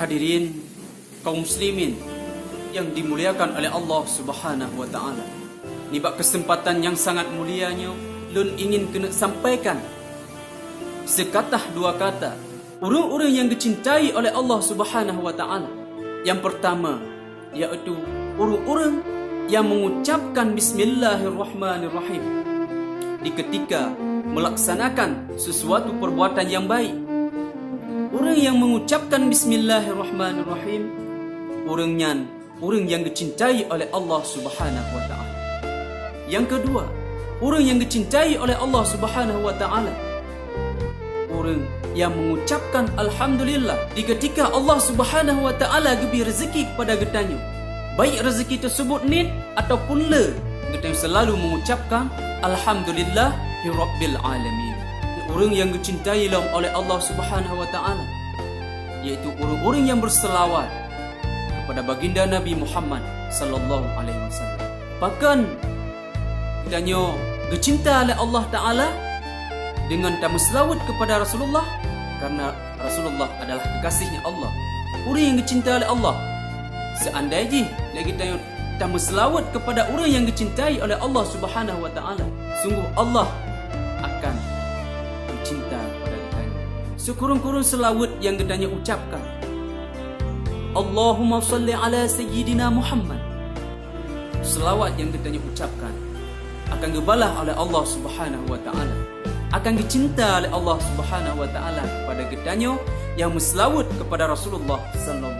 Hadirin kaum muslimin yang dimuliakan oleh Allah Subhanahu wa taala. Ni bak kesempatan yang sangat mulianya lun ingin kena sampaikan sekatah dua kata orang-orang yang dicintai oleh Allah Subhanahu wa taala. Yang pertama iaitu orang-orang yang mengucapkan bismillahirrahmanirrahim di ketika melaksanakan sesuatu perbuatan yang baik. Orang yang mengucapkan bismillahirrahmanirrahim, orang yang dicintai oleh Allah Subhanahu wa taala. Yang kedua, orang yang dicintai oleh Allah Subhanahu wa taala, orang yang mengucapkan alhamdulillah di ketika Allah Subhanahu wa taala beri rezeki kepada getanya. Baik rezeki tersebut nit ataupun le, getanya selalu mengucapkan alhamdulillahi rabbil alamin. Orang yang dicintai oleh Allah Subhanahu wa taala iaitu orang-orang yang berselawat kepada baginda Nabi Muhammad sallallahu alaihi wasallam. Bahkan kitanya dicinta oleh Allah taala dengan tamu selawat kepada Rasulullah karena Rasulullah adalah kekasihnya Allah. Orang yang dicintai oleh Allah, seandainya lagi kita tamu selawat kepada orang yang dicintai oleh Allah Subhanahu wa taala, sungguh Allah akan cinta pada kitanya. Sekurang-kurang selawat yang kitanya ucapkan, Allahumma salli ala sayyidina Muhammad. Selawat yang kitanya ucapkan akan dibalas oleh Allah Subhanahu wa taala, akan dicinta oleh Allah Subhanahu wa taala kepada kitanya yang berselawat kepada Rasulullah sallallahu